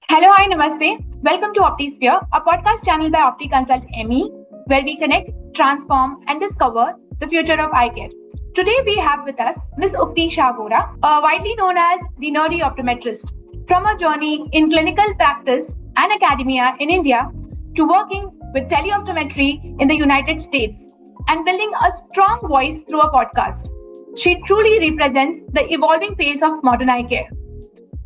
Hello, hi, namaste. Welcome to OptiSphere, a podcast channel by OptiConsultME, where we connect, transform, and discover the future of eye care. Today, we have with us Ms. Ukti widely known as the Nerdy Optometrist. From her journey in clinical practice and academia in India to working with tele-optometry in the United States and building a strong voice through a podcast, she truly represents the evolving pace of modern eye care.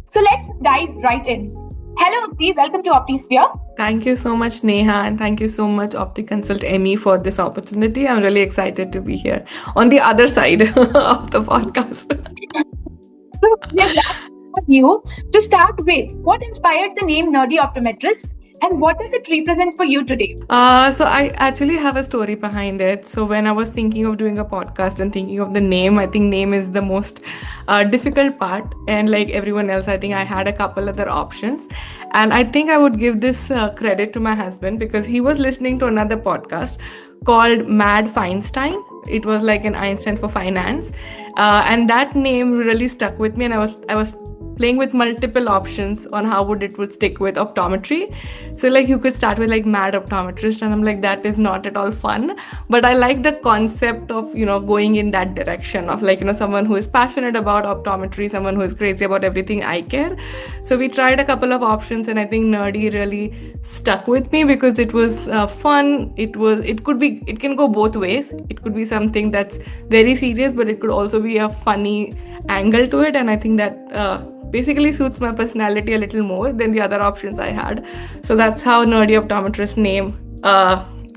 So let's dive right in. Hello, Ukti. Welcome to OptiSphere. Thank you so much, Neha, and thank you so much, OptiConsultME, for this opportunity. I'm really excited to be here on the other side of the podcast. You to start with, what inspired the name Nerdy Optometrist? And what does it represent for you today? So I actually have a story behind it. So when I was thinking of doing a podcast and thinking of the name, I think name is the most difficult part. And like everyone else, I think I had a couple other options. And I think I would give this credit to my husband because he was listening to another podcast called Mad Feinstein. It was like an Einstein for finance. And that name really stuck with me. And I was playing with multiple options on how it would stick with optometry. So like you could start with like Mad Optometrist, and I'm like, that is not at all fun. But I like the concept of, going in that direction of like, someone who is passionate about optometry, someone who is crazy about everything eye care. So we tried a couple of options, and I think Nerdy really stuck with me because it was fun. It can go both ways. It could be something that's very serious, but it could also be a funny angle to it. And I think that basically suits my personality a little more than the other options I had. So that's how Nerdy Optometrist name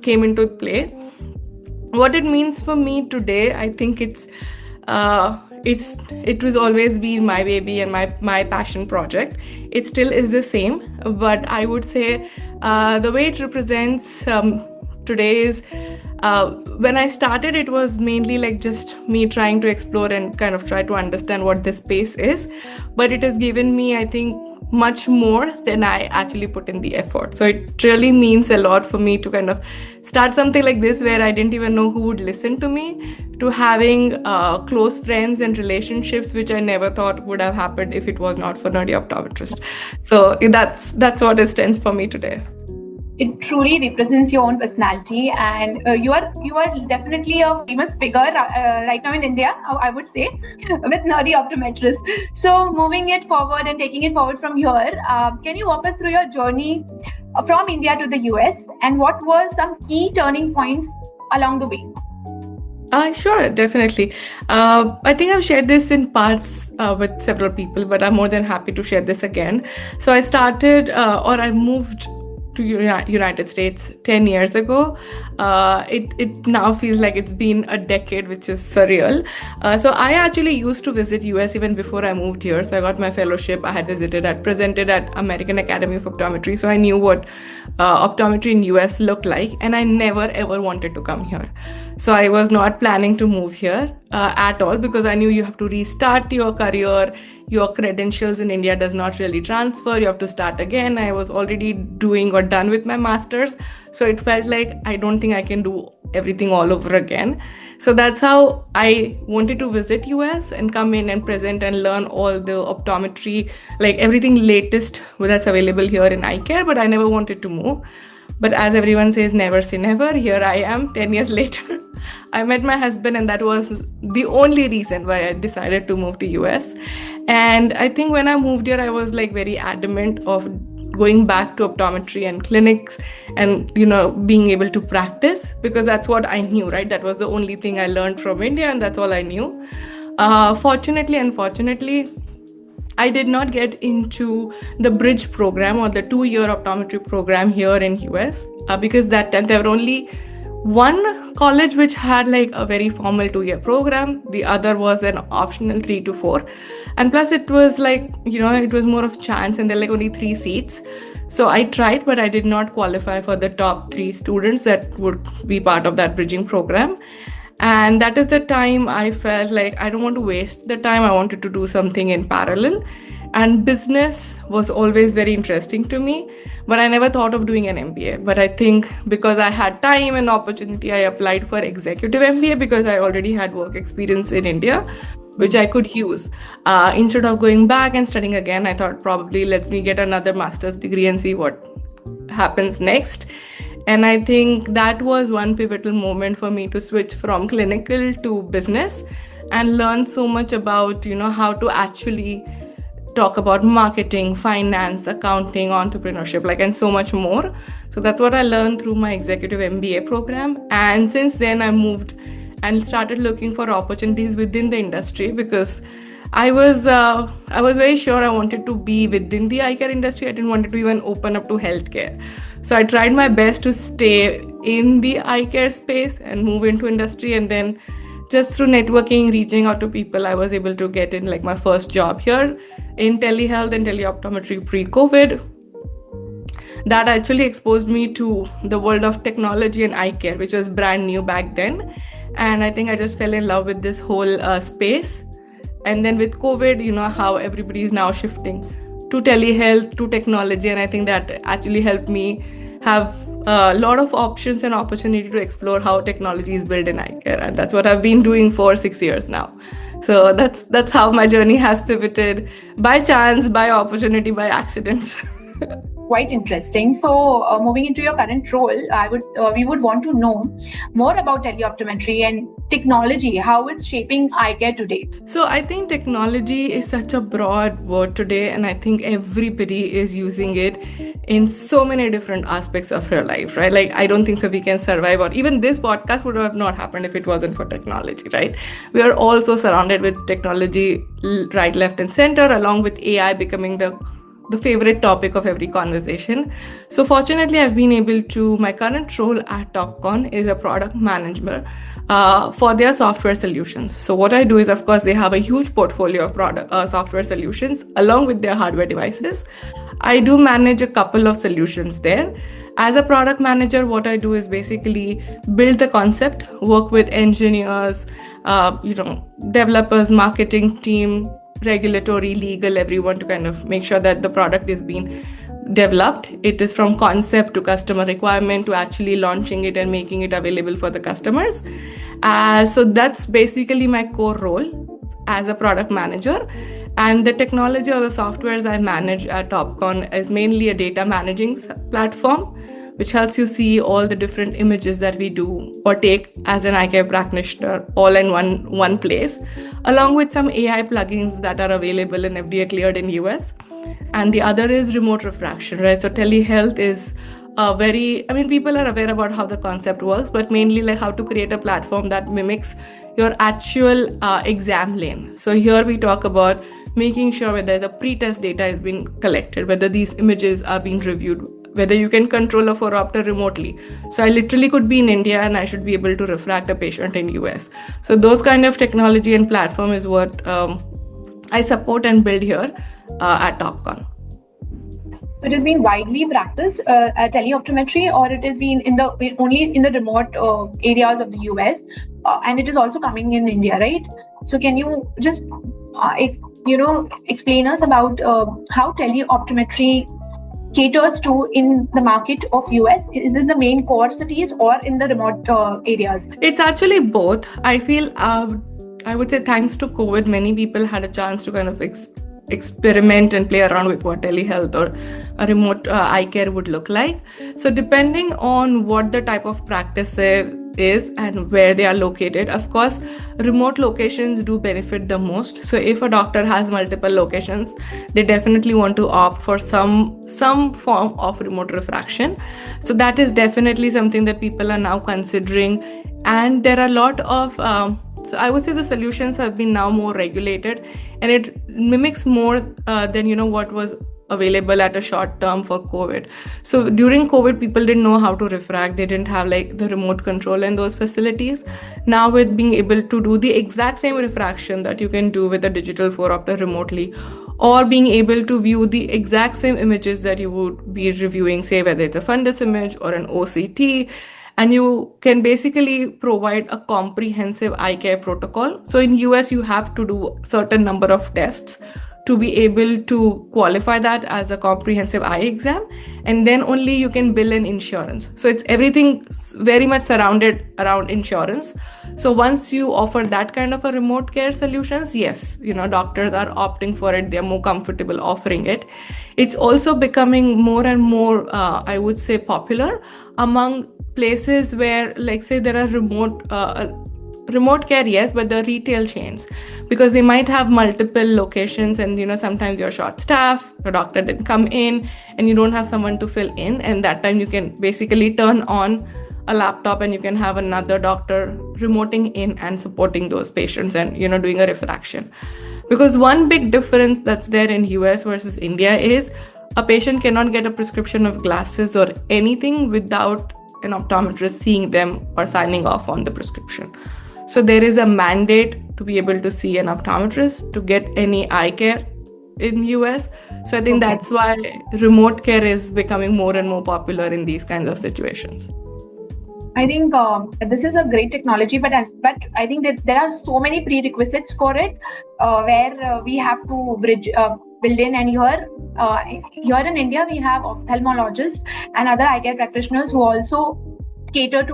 came into play. What it means for me today, I think it was always been my baby and my passion project. It still is the same, but I would say the way it represents today is when I started, it was mainly like just me trying to explore and kind of try to understand what this space is. But it has given me, I think, much more than I actually put in the effort. So it really means a lot for me to kind of start something like this where I didn't even know who would listen to me, to having close friends and relationships, which I never thought would have happened if it was not for Nerdy Optometrist. So that's what it stands for me today. It truly represents your own personality, and you are definitely a famous figure right now in India, I would say, with Nerdy Optometrist. So moving it forward and taking it forward from here, can you walk us through your journey from India to the US, and what were some key turning points along the way? Sure, definitely. I think I've shared this in parts with several people, but I'm more than happy to share this again. So I moved to United States 10 years ago. It now feels like it's been a decade, which is surreal. So I actually used to visit US even before I moved here. So I got my fellowship. I presented at American Academy of Optometry. So I knew what optometry in US looked like, and I never ever wanted to come here. So I was not planning to move here at all because I knew you have to restart your career. Your credentials in India does not really transfer. You have to start again. I was already doing or done with my master's. So it felt like I don't think I can do everything all over again. So that's how I wanted to visit US and come in and present and learn all the optometry, like everything latest that's available here in eye care, but I never wanted to move. But as everyone says, never say never. Here I am 10 years later. I met my husband, and that was the only reason why I decided to move to US. And I think when I moved here, I was like very adamant of going back to optometry and clinics and, being able to practice, because that's what I knew, right? That was the only thing I learned from India, and that's all I knew. Fortunately, unfortunately, I did not get into the bridge program or the 2-year optometry program here in US because that time there were only one college which had like a very formal 2-year program. The other was an optional 3 to 4. And plus it was like, it was more of chance, and there were like only 3 seats. So I tried, but I did not qualify for the top 3 students that would be part of that bridging program. And that is the time I felt like I don't want to waste the time. I wanted to do something in parallel. And business was always very interesting to me, but I never thought of doing an MBA. But I think because I had time and opportunity, I applied for executive MBA because I already had work experience in India. which I could use. Instead of going back and studying again, I thought probably let me get another master's degree and see what happens next. And I think that was one pivotal moment for me to switch from clinical to business and learn so much about, how to actually talk about marketing, finance, accounting, entrepreneurship, and so much more. So that's what I learned through my executive MBA program. And since then I moved and started looking for opportunities within the industry, because I was very sure I wanted to be within the eye care industry. I didn't want to even open up to healthcare. So I tried my best to stay in the eye care space and move into industry. And then just through networking, reaching out to people, I was able to get in my first job here in telehealth and tele-optometry pre-COVID. That actually exposed me to the world of technology and eye care, which was brand new back then. And I think I just fell in love with this whole space. And then with COVID, how everybody is now shifting to telehealth, to technology. And I think that actually helped me have a lot of options and opportunity to explore how technology is built in eye care. And that's what I've been doing for 6 years now. So that's how my journey has pivoted, by chance, by opportunity, by accidents. Quite interesting. So moving into your current role, we would want to know more about tele-optometry and technology, how it's shaping eye care today. So I think technology is such a broad word today, and I think everybody is using it in so many different aspects of your life, right? I don't think so we can survive, or even this podcast would have not happened if it wasn't for technology, right? We are also surrounded with technology right, left, and center, along with AI becoming the favorite topic of every conversation. So fortunately, I've been able to, my current role at Topcon is a product manager for their software solutions. So what I do is, of course, they have a huge portfolio of product software solutions along with their hardware devices. I do manage a couple of solutions there. As a product manager, what I do is basically build the concept, work with engineers, developers, marketing team, regulatory, legal, everyone, to kind of make sure that the product is being developed. It is from concept to customer requirement to actually launching it and making it available for the customers. So that's basically my core role as a product manager. And the technology or the softwares I manage at Topcon is mainly a data managing platform, which helps you see all the different images that we do or take as an eye care practitioner all in one place, along with some AI plugins that are available and FDA cleared in US. And the other is remote refraction, right? So telehealth is people are aware about how the concept works, but mainly how to create a platform that mimics your actual exam lane. So here we talk about making sure whether the pre-test data is being collected, whether these images are being reviewed, whether you can control a phoropter remotely. So I literally could be in India and I should be able to refract a patient in US. So those kind of technology and platform is what I support and build here at Topcon. It has been widely practiced at tele-optometry, or it has been only in the remote areas of the US, and it is also coming in India, right? So can you just explain us about how tele-optometry caters to in the market of US? Is it the main core cities or in the remote areas? It's actually both. I feel I would say thanks to COVID, many people had a chance to kind of experiment and play around with what telehealth or a remote eye care would look like. So depending on what the type of practice there is and where they are located, of course, remote locations do benefit the most. So if a doctor has multiple locations, they definitely want to opt for some form of remote refraction. So that is definitely something that people are now considering. And there are a lot of so I would say the solutions have been now more regulated, and it mimics more than what was available at a short term for COVID. So during COVID, people didn't know how to refract. They didn't have the remote control in those facilities. Now with being able to do the exact same refraction that you can do with a digital phoropter remotely, or being able to view the exact same images that you would be reviewing, say whether it's a fundus image or an OCT, and you can basically provide a comprehensive eye care protocol. So in US, you have to do certain number of tests to be able to qualify that as a comprehensive eye exam, and then only you can bill in insurance. So it's everything very much surrounded around insurance. So once you offer that kind of a remote care solutions, yes, doctors are opting for it. They're more comfortable offering it. It's also becoming more and more, I would say, popular among places where, like, say, there are remote care, yes, but the retail chains, because they might have multiple locations, and sometimes you're short staff, your doctor didn't come in, and you don't have someone to fill in, and that time you can basically turn on a laptop and you can have another doctor remoting in and supporting those patients and doing a refraction. Because one big difference that's there in US versus India is a patient cannot get a prescription of glasses or anything without an optometrist seeing them or signing off on the prescription. So there is a mandate to be able to see an optometrist to get any eye care in US. So I think that's why remote care is becoming more and more popular in these kinds of situations. I think this is a great technology, but I think that there are so many prerequisites for it where we have to build in. And here in India, we have ophthalmologists and other eye care practitioners who also cater to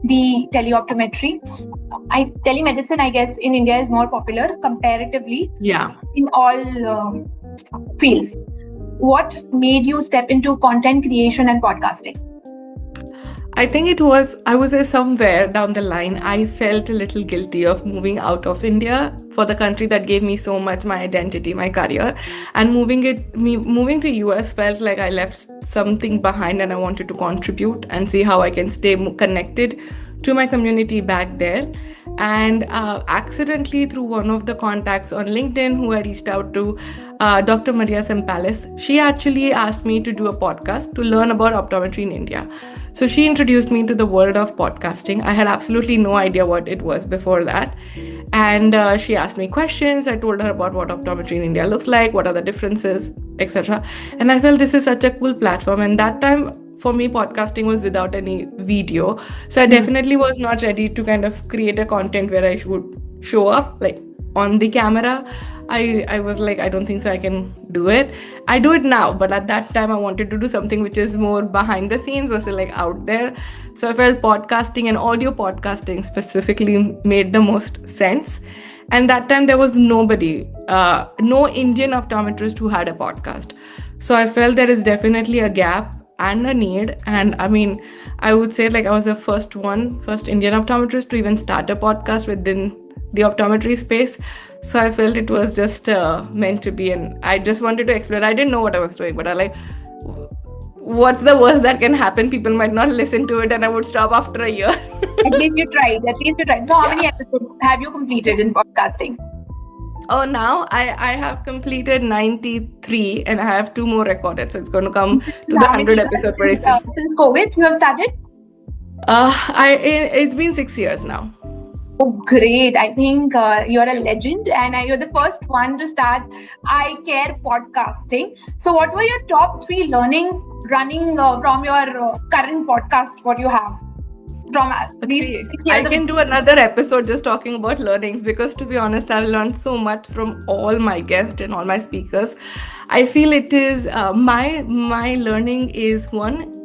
the tele-optometry. Telemedicine, I guess, in India is more popular comparatively. Yeah. In all fields. What made you step into content creation and podcasting? I think I would say somewhere down the line, I felt a little guilty of moving out of India for the country that gave me so much, my identity, my career. And moving to US felt like I left something behind, and I wanted to contribute and see how I can stay connected to my community back there. And accidentally, through one of the contacts on LinkedIn who I reached out to, Dr. Maria Sempales, she actually asked me to do a podcast to learn about optometry in India. So she introduced me to the world of podcasting. I had absolutely no idea what it was before that. And she asked me questions. I told her about what optometry in India looks like, what are the differences, etc. And I felt this is such a cool platform. And that time, for me, podcasting was without any video. So I definitely was not ready to kind of create a content where I would show up like on the camera. I was like, I don't think so I can do it. I do it now, but at that time I wanted to do something which is more behind the scenes versus like out there. So I felt podcasting and audio podcasting specifically made the most sense. And that time there was nobody, no Indian optometrist who had a podcast. So I felt there is definitely a gap and a need. And I mean, I would say like I was the first Indian optometrist to even start a podcast within the optometry space. So I felt it was just meant to be, and I just wanted to explore. I didn't know what I was doing, but I like, what's the worst that can happen? People might not listen to it and I would stop after a year. At least you tried. So how many episodes have you completed in podcasting? Oh, now I have completed 93 and I have 2 more recorded. So it's going to come to the 100 episode very soon. Since COVID, you have started? It's been 6 years now. Oh, great. I think you're a legend, and you're the first one to start eye care podcasting. So what were your top 3 learnings running from your current podcast, what you have? From these 6 years? I can do another episode just talking about learnings, because to be honest, I've learned so much from all my guests and all my speakers. I feel it is my learning is one,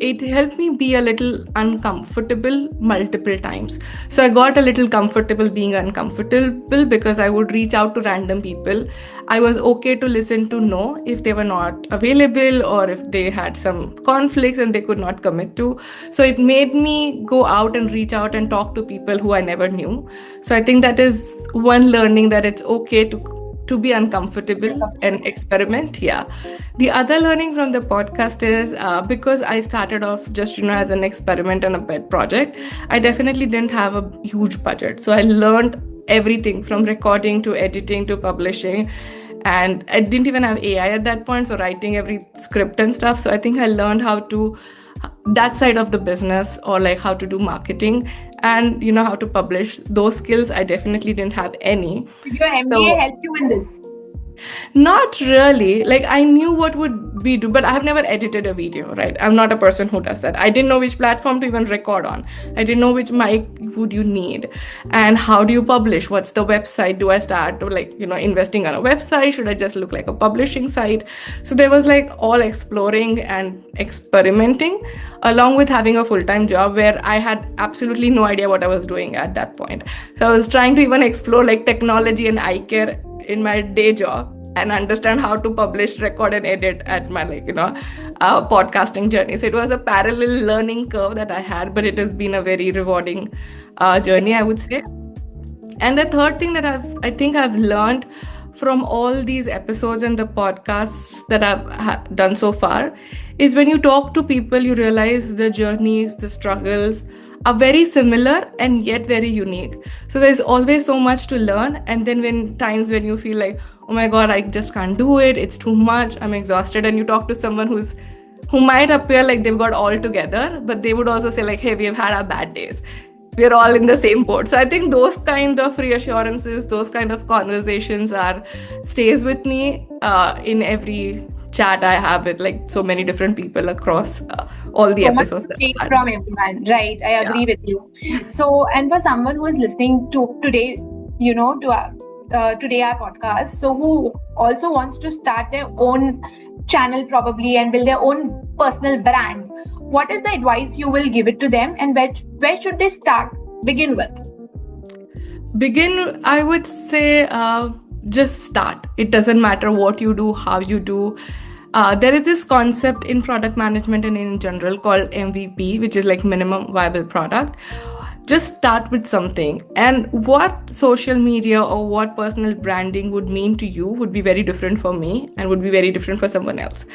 it helped me be a little uncomfortable multiple times. So I got a little comfortable being uncomfortable because I would reach out to random people. I was okay to listen to no if they were not available or if they had some conflicts and they could not commit to. So it made me go out and reach out and talk to people who I never knew. So I think that is one learning, that it's okay to be uncomfortable and experiment. Yeah. The other learning from the podcast is because I started off just, as an experiment and a pet project, I definitely didn't have a huge budget. So I learned everything from recording to editing to publishing. And I didn't even have AI at that point. So writing every script and stuff. So I think I learned how to that side of the business, or like how to do marketing and how to publish. Those skills I definitely didn't have any. Did your MBA help you in this? Not really. Like I knew what would be do, but I have never edited a video, right? I'm not a person who does that. I didn't know which platform to even record on. I didn't know which mic would you need, and how do you publish? What's the website? Do I start to investing on a website? Should I just look like a publishing site? So there was like all exploring and experimenting, along with having a full-time job where I had absolutely no idea what I was doing at that point. So I was trying to even explore like technology and eye care in my day job and understand how to publish, record, and edit at my podcasting journey. So it was a parallel learning curve that I had, but it has been a very rewarding journey, I would say. And the third thing that I think I've learned from all these episodes and the podcasts that I've done so far is when you talk to people, you realize the journeys, the struggles are very similar and yet very unique. So there's always so much to learn. And then when times when you feel like, oh my God, I just can't do it, it's too much, I'm exhausted, and you talk to someone who might appear like they've got all together, but they would also say like, hey, we've had our bad days. We're all in the same boat. So I think those kind of reassurances, those kind of conversations stays with me in every chat I have with like so many different people across all the episodes that take from everyone, right? I agree with you. So, and for someone who is listening to today, today our podcast, so who also wants to start their own channel probably and build their own personal brand, what is the advice you will give it to them, and where should they begin with? I would say just start. It doesn't matter what you do, how you do. There is this concept in product management and in general called MVP, which is like minimum viable product. Just start with something. And what social media or what personal branding would mean to you would be very different for me and would be very different for someone else.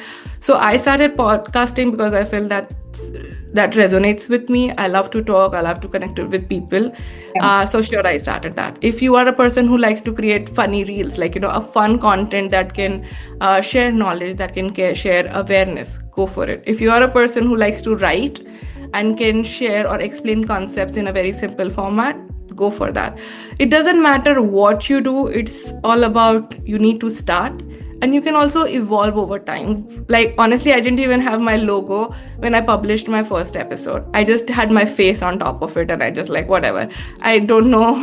So I started podcasting because I felt that resonates with me. I love to talk. I love to connect with people. So sure, I started that. If you are a person who likes to create funny reels, like, a fun content that can share knowledge, that can share awareness, go for it. If you are a person who likes to write and can share or explain concepts in a very simple format, go for that. It doesn't matter what you do. It's all about you need to start. And you can also evolve over time. Like, honestly, I didn't even have my logo when I published my first episode. I just had my face on top of it and I just like, whatever. I don't know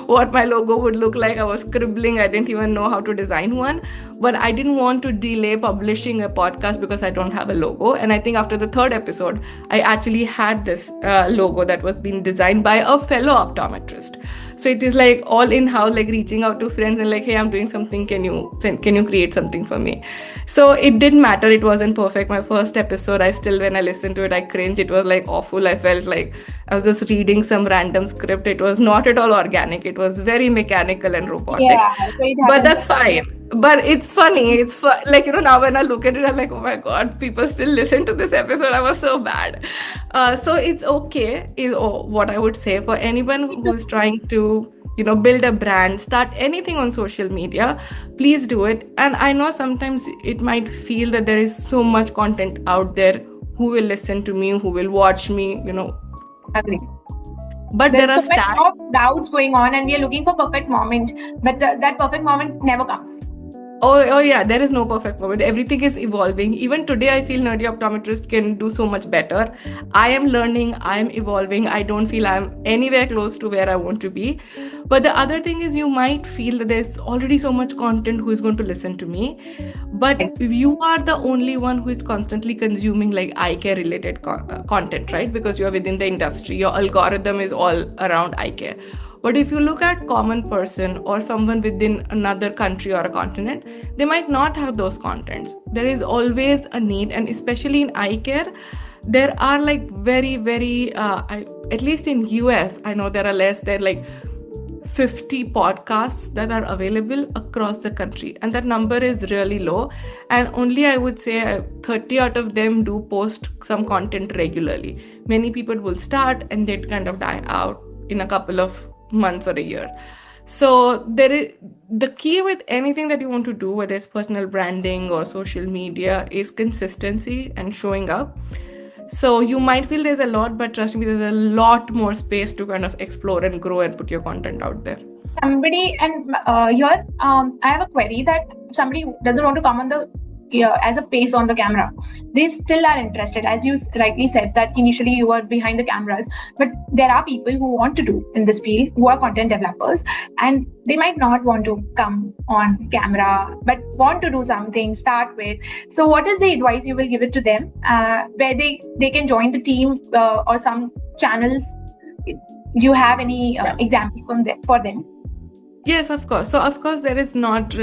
what my logo would look like. I was scribbling. I didn't even know how to design one. But I didn't want to delay publishing a podcast because I don't have a logo. And I think after the third episode, I actually had this logo that was being designed by a fellow optometrist. So it is like all in-house, like reaching out to friends and like, hey, I'm doing something. Can you create something for me? So it didn't matter. It wasn't perfect. My first episode, when I listened to it, I cringed. It was like awful. I felt like I was just reading some random script. It was not at all organic. It was very mechanical and robotic. Yeah, but that's fine. But it's funny. It's like, now when I look at it, I'm like, oh my God, people still listen to this episode. I was so bad. So it's okay, is what I would say for anyone who's trying to, build a brand, start anything on social media, please do it. And I know sometimes it might feel that there is so much content out there. Who will listen to me? Who will watch me? Agree. But There's there are so much of doubts going on, and we are looking for perfect moment, but that perfect moment never comes. Oh yeah, there is no perfect moment. Everything is evolving. Even today, I feel Nerdy Optometrist can do so much better. I am learning, I am evolving. I don't feel I'm anywhere close to where I want to be. But the other thing is, you might feel that there's already so much content who is going to listen to me. But if you are the only one who is constantly consuming like eye care related content, right? Because you are within the industry, your algorithm is all around eye care. But if you look at common person or someone within another country or a continent, they might not have those contents. There is always a need, and especially in eye care, there are like very, very, at least in US, I know there are like 50 podcasts that are available across the country. And that number is really low. And only I would say 30 out of them do post some content regularly. Many people will start and they'd kind of die out in a couple of months or a year. So there is the key with anything that you want to do, whether it's personal branding or social media, is consistency and showing up. So you might feel there's a lot, but trust me, there's a lot more space to kind of explore and grow and put your content out there. Somebody, and here I have a query that somebody doesn't want to come on the as a face on the camera. They still are interested, as you rightly said that initially you were behind the cameras, but there are people who want to do in this field, who are content developers, and they might not want to come on camera but want to do something, start with. So what is the advice you will give it to them, where they can join the team, or some channels? You have any examples for them? Yes, of course. So, of course, it is not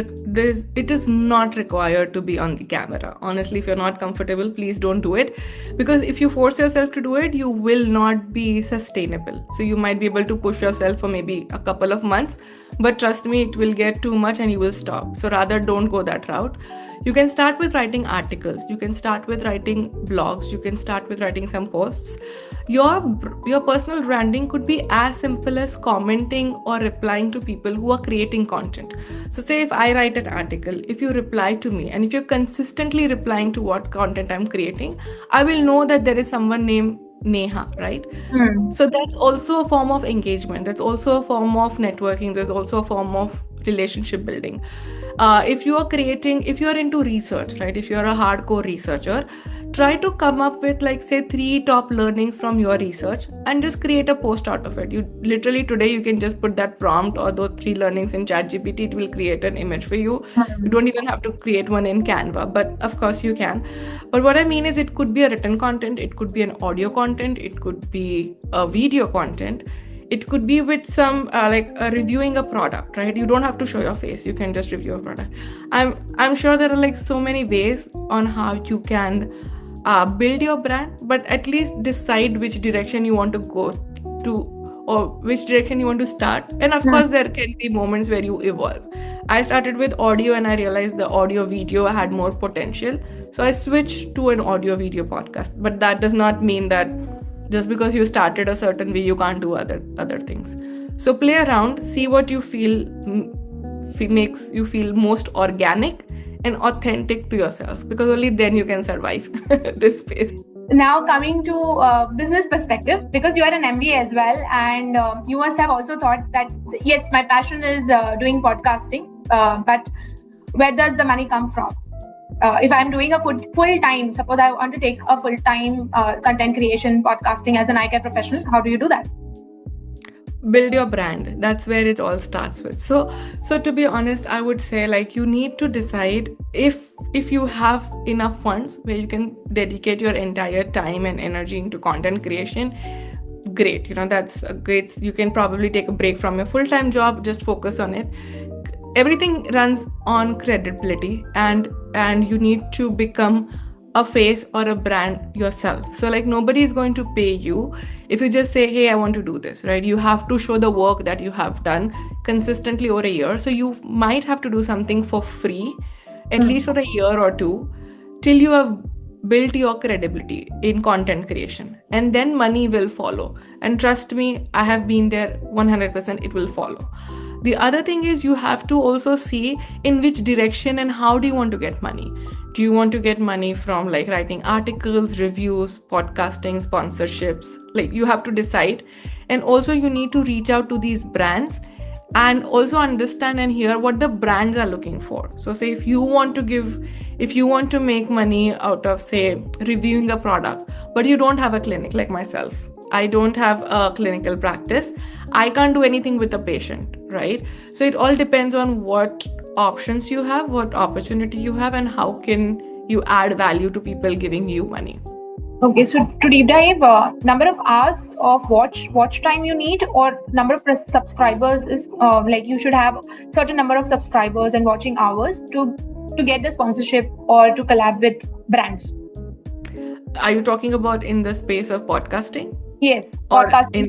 required to be on the camera. Honestly, if you're not comfortable, please don't do it. Because if you force yourself to do it, you will not be sustainable. So, you might be able to push yourself for maybe a couple of months, but trust me, it will get too much and you will stop. So, rather, don't go that route. You can start with writing articles. You can start with writing blogs. You can start with writing some posts. Your personal branding could be as simple as commenting or replying to people who are creating content. So say if I write an article, if you reply to me and if you're consistently replying to what content I'm creating, I will know that there is someone named Neha, right? So that's also a form of engagement. That's also a form of networking. There's also a form of relationship building. If you are into research, right? If you're a hardcore researcher, try to come up with like say 3 top learnings from your research and just create a post out of it. You literally today you can just put that prompt or those 3 learnings in ChatGPT. It will create an image for you. You don't even have to create one in Canva, but of course you can. But what I mean is it could be a written content, it could be an audio content, it could be a video content. It could be with some reviewing a product, right? You don't have to show your face. You can just review a product. I'm sure there are like so many ways on how you can build your brand, but at least decide which direction you want to go to or which direction you want to start. And of course, there can be moments where you evolve. I started with audio and I realized the audio video had more potential. So I switched to an audio video podcast. But that does not mean that just because you started a certain way, you can't do other things. So play around, see what you feel makes you feel most organic and authentic to yourself, because only then you can survive this space. Now coming to business perspective, because you are an MBA as well, and you must have also thought that yes, my passion is doing podcasting, but where does the money come from? If I'm doing a full time, suppose I want to take a full time content creation, podcasting as an eye care professional, how do you do that? Build your brand. That's where it all starts with. So to be honest, I would say like you need to decide if you have enough funds where you can dedicate your entire time and energy into content creation. Great, that's great. You can probably take a break from your full-time job, just focus on it. Everything runs on credibility, and you need to become a face or a brand yourself. So like nobody is going to pay you if you just say, hey, I want to do this, right? You have to show the work that you have done consistently over a year. So you might have to do something for free, at least for a year or two, till you have built your credibility in content creation, and then money will follow. And trust me, I have been there 100%, it will follow. The other thing is you have to also see in which direction and how do you want to get money. Do you want to get money from like writing articles, reviews, podcasting, sponsorships? Like you have to decide. And also you need to reach out to these brands and also understand and hear what the brands are looking for. So say if you want to make money out of say reviewing a product, but you don't have a clinic, like myself, I don't have a clinical practice, I can't do anything with a patient, right? So it all depends on what options you have, what opportunity you have, and how can you add value to people giving you money. Okay, so to deep dive, number of hours of watch time you need, or number of subscribers is like you should have certain number of subscribers and watching hours to get the sponsorship or to collab with brands. Are you talking about in the space of podcasting? Yes, podcasting,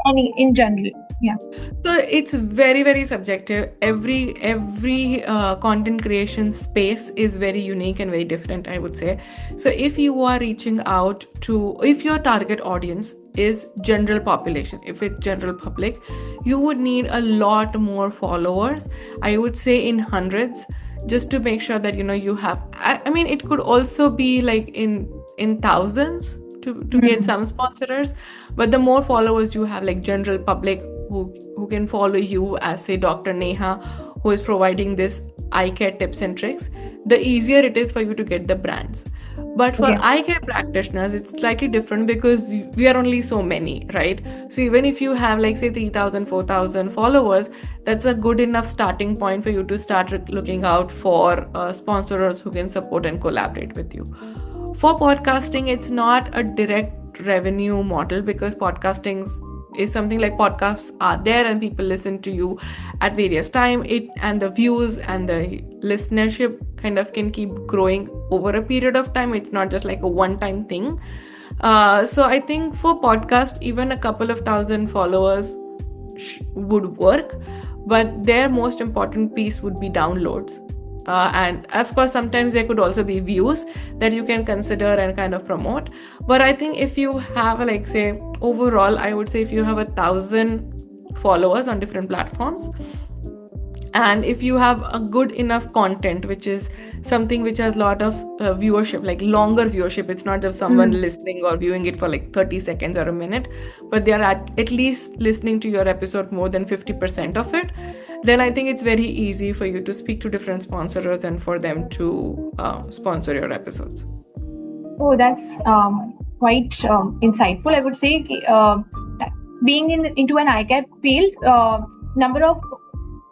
any in general. Yeah. So it's very, very subjective. Every content creation space is very unique and very different, I would say. So if you are reaching out to, if your target audience is general population, if it's general public, you would need a lot more followers. I would say in hundreds, just to make sure that you have. I mean, it could also be like in thousands to get some sponsors, but the more followers you have, like general public who can follow you as, say, Dr. Neha, who is providing this eye care tips and tricks, the easier it is for you to get the brands. But for eye care practitioners, it's slightly different because we are only so many, right? So even if you have like say 3,000, 4,000 followers, that's a good enough starting point for you to start looking out for sponsors who can support and collaborate with you. For podcasting, it's not a direct revenue model because podcasting is something like podcasts are there and people listen to you at various time. It and the views and the listenership kind of can keep growing over a period of time. It's not just like a one-time thing. So I think for podcast, even a couple of thousand followers would work, but their most important piece would be downloads. And of course, sometimes there could also be views that you can consider and kind of promote. But I think if you have like say overall, I would say if you have 1,000 followers on different platforms, and if you have a good enough content, which is something which has a lot of viewership, like longer viewership, it's not just someone listening or viewing it for like 30 seconds or a minute, but they are at least listening to your episode more than 50% of it, then I think it's very easy for you to speak to different sponsors and for them to sponsor your episodes. Oh, that's quite insightful. I would say being into an eye care field, number of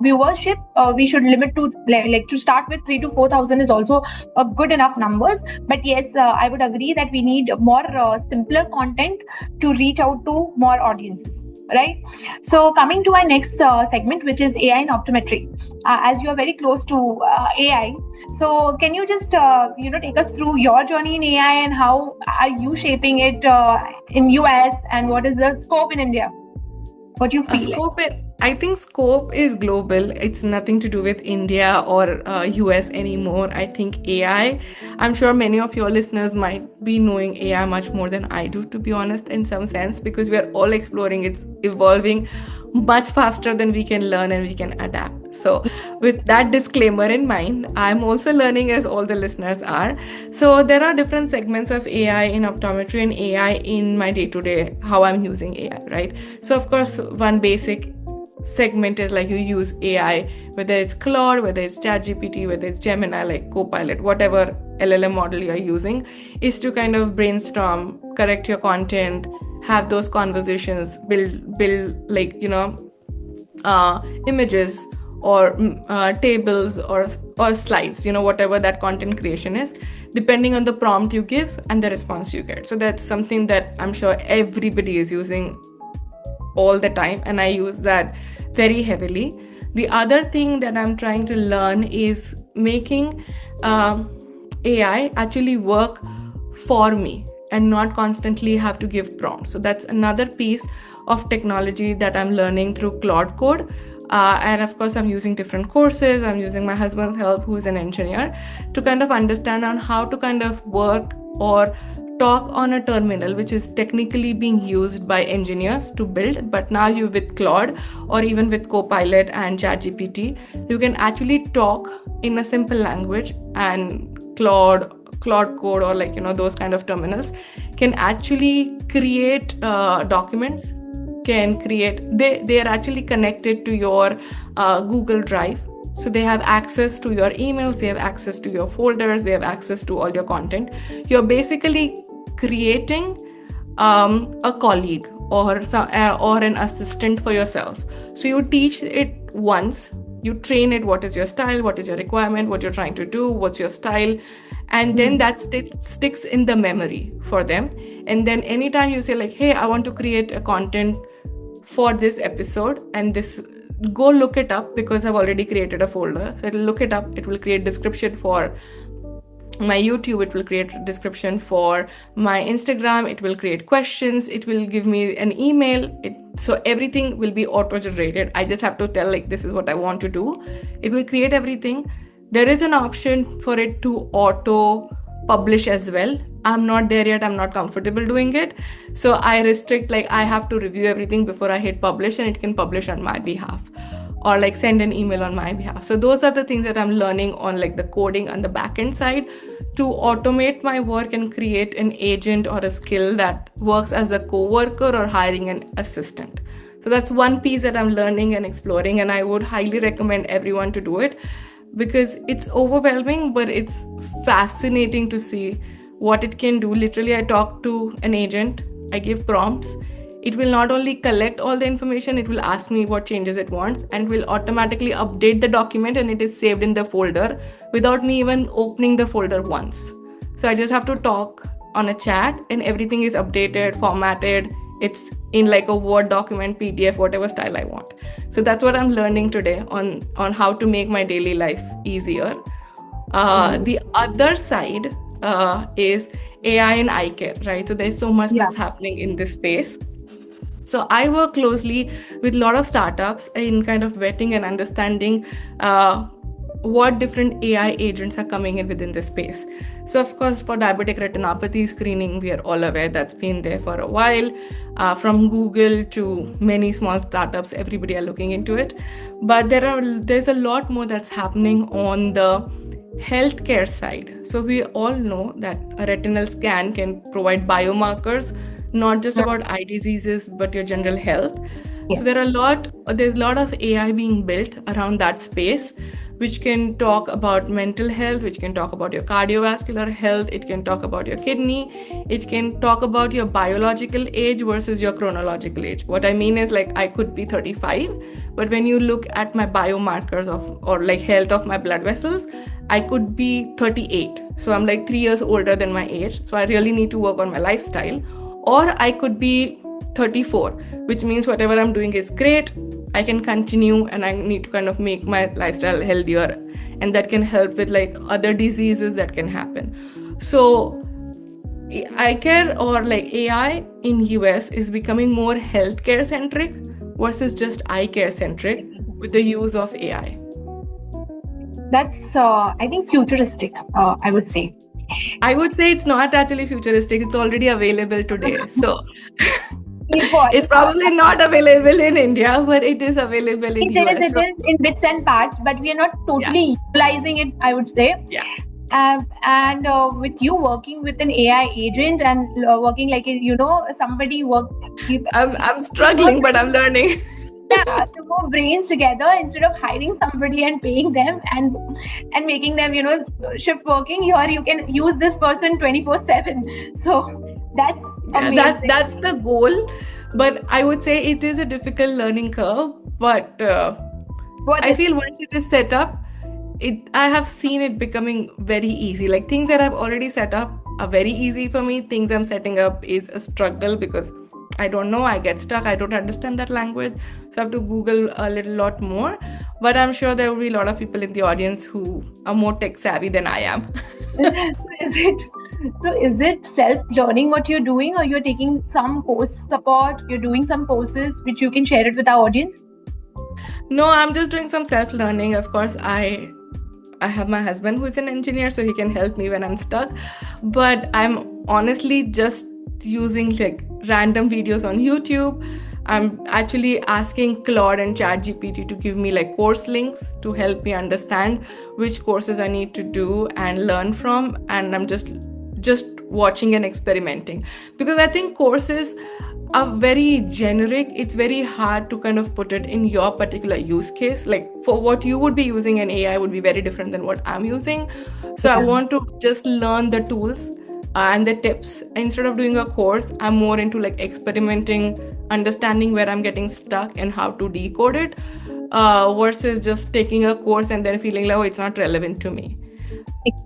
viewership we should limit to like to start with 3,000 to 4,000 is also a good enough numbers. But yes, I would agree that we need more simpler content to reach out to more audiences. Right. So coming to our next segment, which is AI in optometry, as you are very close to AI, so can you just take us through your journey in AI and how are you shaping it in US and what is the scope in India? What do you feel? I think scope is global. It's nothing to do with India or US anymore. I think AI, I'm sure many of your listeners might be knowing AI much more than I do, to be honest, in some sense, because we are all exploring. It's evolving much faster than we can learn and we can adapt. So with that disclaimer in mind, I'm also learning as all the listeners are. So there are different segments of AI in optometry and AI in my day-to-day, how I'm using AI, right? So of course, one basic segment is like you use AI, whether it's Claude, whether it's ChatGPT, whether it's Gemini, like Copilot, whatever LLM model you're using, is to kind of brainstorm, correct your content, have those conversations, build like images or tables or slides, whatever that content creation is, depending on the prompt you give and the response you get. So that's something that I'm sure everybody is using all the time, and I use that very heavily. The other thing that I'm trying to learn is making AI actually work for me and not constantly have to give prompts. So that's another piece of technology that I'm learning through Claude Code. And of course, I'm using different courses. I'm using my husband's help, who is an engineer, to kind of understand on how to kind of work or talk on a terminal which is technically being used by engineers to build, but now you with Claude or even with Copilot and ChatGPT, you can actually talk in a simple language, and Claude Code or those kind of terminals can actually create documents, can create, they are actually connected to your Google Drive. So they have access to your emails, they have access to your folders, they have access to all your content. You're basically creating a colleague or an assistant for yourself. So you teach it once, you train it, what is your style, what is your requirement, what you're trying to do, what's your style, and then that sticks in the memory for them. And then anytime you say like, hey, I want to create a content for this episode, and this, go look it up, because I've already created a folder. So it'll look it up, it will create description for my YouTube, it will create a description for my Instagram, it will create questions, it will give me an email. So everything will be auto-generated. I just have to tell like, this is what I want to do. It will create everything. There is an option for it to auto-publish as well. I'm not there yet. I'm not comfortable doing it. So I restrict, like I have to review everything before I hit publish, and it can publish on my behalf or like send an email on my behalf. So those are the things that I'm learning on like the coding on the backend side to automate my work and create an agent or a skill that works as a co-worker or hiring an assistant. So that's one piece that I'm learning and exploring, and I would highly recommend everyone to do it because it's overwhelming, but it's fascinating to see what it can do. Literally, I talk to an agent, I give prompts. It will not only collect all the information, it will ask me what changes it wants and will automatically update the document, and it is saved in the folder without me even opening the folder once. So I just have to talk on a chat and everything is updated, formatted. It's in like a Word document, PDF, whatever style I want. So that's what I'm learning today on how to make my daily life easier. The other side is AI and eye care, right? So there's so much that's happening in this space. So I work closely with a lot of startups in kind of vetting and understanding what different AI agents are coming in within this space. So of course, for diabetic retinopathy screening, we are all aware that's been there for a while. From Google to many small startups, everybody are looking into it. But there's a lot more that's happening on the healthcare side. So we all know that a retinal scan can provide biomarkers, not just about eye diseases, but your general health. So there's a lot of AI being built around that space, which can talk about mental health, which can talk about your cardiovascular health, it can talk about your kidney, it can talk about your biological age versus your chronological age. What I mean is, like, I could be 35, but when you look at my biomarkers or like health of my blood vessels, I could be 38. So I'm like 3 years older than my age. So I really need to work on my lifestyle. Or I could be 34, which means whatever I'm doing is great. I can continue and I need to kind of make my lifestyle healthier. And that can help with like other diseases that can happen. So eye care or like AI in US is becoming more healthcare centric versus just eye care centric with the use of AI. That's, I think, futuristic, I would say. I would say it's not actually futuristic. It's already available today. So it's probably not available in India, but it is available in US. It is in bits and parts, but we are not totally utilizing it, I would say. Yeah. And with you working with an AI agent and working like, somebody work. I'm struggling, but I'm learning. To move brains together instead of hiring somebody and paying them and making them, shift working. Here you can use this person 24/7. So that's amazing. That's the goal. But I would say it is a difficult learning curve. But I feel once it is set up, I have seen it becoming very easy. Like things that I've already set up are very easy for me. Things I'm setting up is a struggle because I don't know, I get stuck, I don't understand that language, so I have to Google a lot more. But I'm sure there will be a lot of people in the audience who are more tech savvy than I am. So is it self-learning what you're doing, or you're taking some course support, you're doing some courses which you can share it with our audience? No, I'm just doing some self-learning. Of course, I have my husband who's an engineer, so he can help me when I'm stuck. But I'm honestly just using like random videos on YouTube. I'm actually asking Claude and ChatGPT to give me like course links to help me understand which courses I need to do and learn from. And I'm just watching and experimenting, because I think courses are very generic. It's very hard to kind of put it in your particular use case. Like for what you would be using an AI would be very different than what I'm using. So I want to just learn the tools and the tips. Instead of doing a course, I'm more into like experimenting, understanding where I'm getting stuck and how to decode it, versus just taking a course and then feeling like, oh, it's not relevant to me.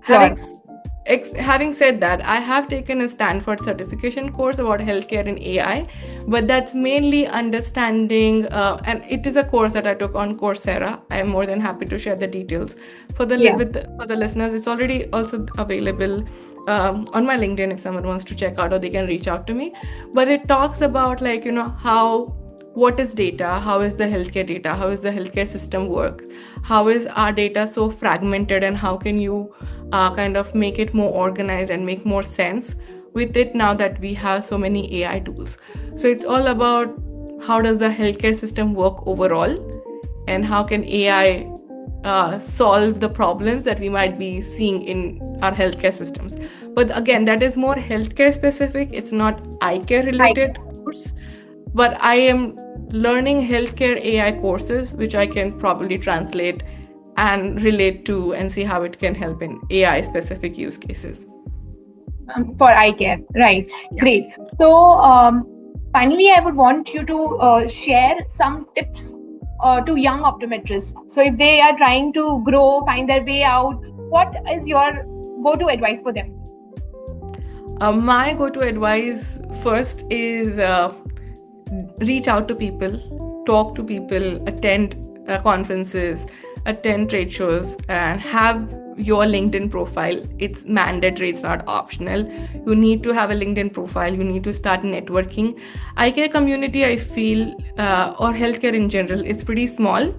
Having said that, I have taken a Stanford certification course about healthcare and AI, but that's mainly understanding, and it is a course that I took on Coursera. I am more than happy to share the details for the listeners. It's already also available on my LinkedIn if someone wants to check out, or they can reach out to me. But it talks about like, what is data? How is the healthcare data? How is the healthcare system work? How is our data so fragmented, and how can you kind of make it more organized and make more sense with it now that we have so many AI tools? So it's all about how does the healthcare system work overall, and how can AI solve the problems that we might be seeing in our healthcare systems. But again, that is more healthcare specific. It's not eye care related course. but I am learning healthcare AI courses, which I can probably translate and relate to and see how it can help in AI specific use cases. For eye care, right? Great. So finally, I would want you to share some tips to young optometrists. So if they are trying to grow, find their way out, what is your go-to advice for them? My go-to advice first is reach out to people, talk to people, attend conferences, attend trade shows, and have your LinkedIn profile. It's mandatory, it's not optional. You need to have a LinkedIn profile, you need to start networking. Eye care community, I feel, or healthcare in general, is pretty small.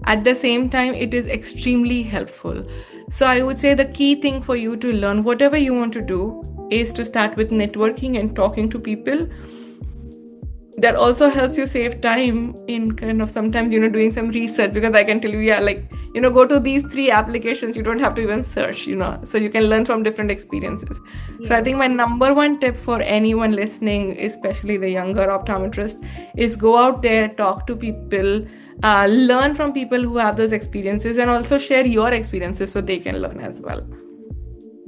At the same time, it is extremely helpful. So I would say the key thing for you to learn whatever you want to do is to start with networking and talking to people. That also helps you save time in kind of sometimes, doing some research, because I can tell you, go to these 3 applications, you don't have to even search, so you can learn from different experiences. So I think my number one tip for anyone listening, especially the younger optometrist, is go out there, talk to people, learn from people who have those experiences, and also share your experiences so they can learn as well.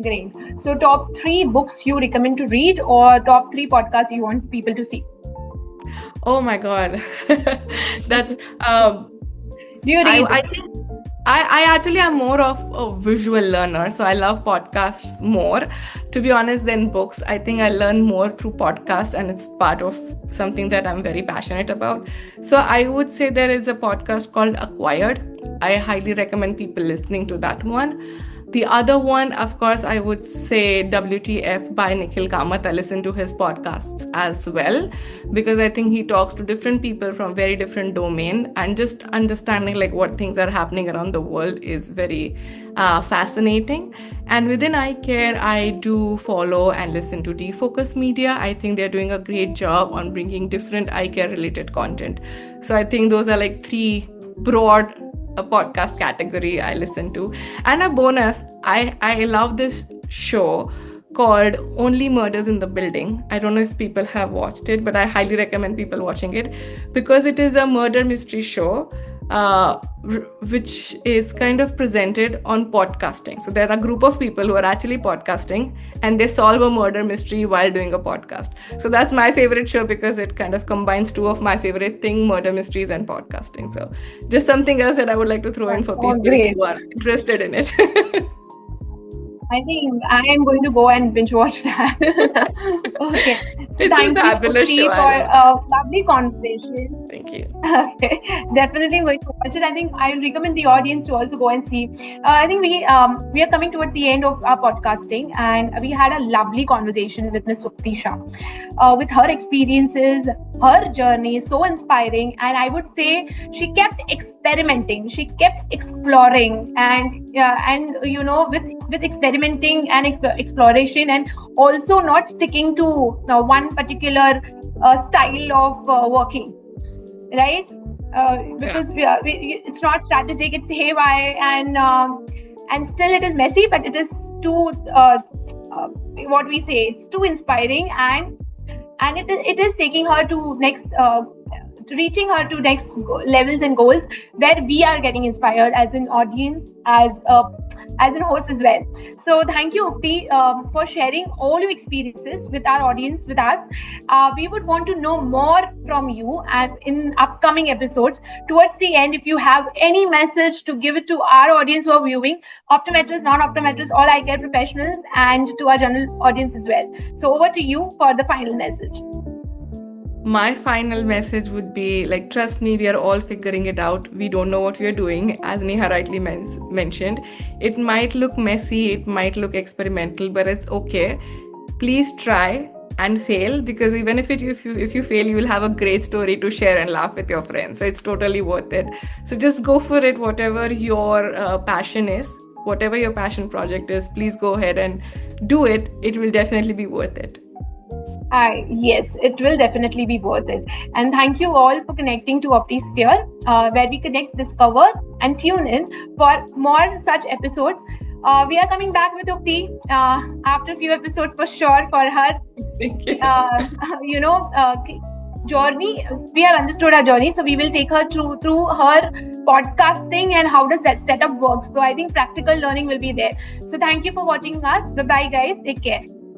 Great. So top 3 books you recommend to read, or top 3 podcasts you want people to see? Oh my God. That's do you read? I think I actually am more of a visual learner, so I love podcasts more, to be honest, than books. I think I learn more through podcast, and it's part of something that I'm very passionate about. So I would say there is a podcast called Acquired. I highly recommend people listening to that one. The other one, of course, I would say WTF by Nikhil Kamath. I listen to his podcasts as well, because I think he talks to different people from very different domain, and just understanding like what things are happening around the world is very fascinating. And within eye care, I do follow and listen to Defocus Media. I think they're doing a great job on bringing different eye care related content. So I think those are like 3 broad a podcast category I listen to. And a bonus, I love this show called Only Murders in the Building. I don't know if people have watched it, but I highly recommend people watching it, because it is a murder mystery show which is kind of presented on podcasting. So there are a group of people who are actually podcasting, and they solve a murder mystery while doing a podcast. So that's my favorite show, because it kind of combines 2 of my favorite things, murder mysteries and podcasting. So just something else that I would like to throw in for people who are interested in it. I think I am going to go and binge watch that. Okay. So thank you for a lovely conversation. Thank you. Okay. Definitely going to watch it. I think I will recommend the audience to also go and see. I think we are coming towards the end of our podcasting, and we had a lovely conversation with Ms. Ukti Shah. With her experiences, her journey, so inspiring. And I would say she kept experimenting, she kept exploring, and with experimenting and exploration, and also not sticking to one particular style of working, right? Because it's not strategic, it's haywire, and still it is messy, but it is too what we say, it's too inspiring, and it is taking her to next reaching her to next levels and goals, where we are getting inspired as an audience, as an host as well. So thank you, Ukti, for sharing all your experiences with our audience, with us. We would want to know more from you, and in upcoming episodes, towards the end, if you have any message to give it to our audience who are viewing, optometrists, non-optometrists, all eye care professionals, and to our general audience as well. So over to you for the final message. My final message would be, like, trust me, we are all figuring it out. We don't know what we are doing, as Neha rightly mentioned. It might look messy, it might look experimental, but it's okay. Please try and fail, because even if you fail, you will have a great story to share and laugh with your friends. So it's totally worth it. So just go for it, whatever your passion is, whatever your passion project is, please go ahead and do it. It will definitely be worth it. Yes, it will definitely be worth it. And thank you all for connecting to OptiSphere, where we connect, discover, and tune in for more such episodes. We are coming back with Ukti after a few episodes for sure for her. Thank you. journey, we have understood her journey. So we will take her through her podcasting and how does that setup work. So I think practical learning will be there. So thank you for watching us. Bye-bye, guys. Take care.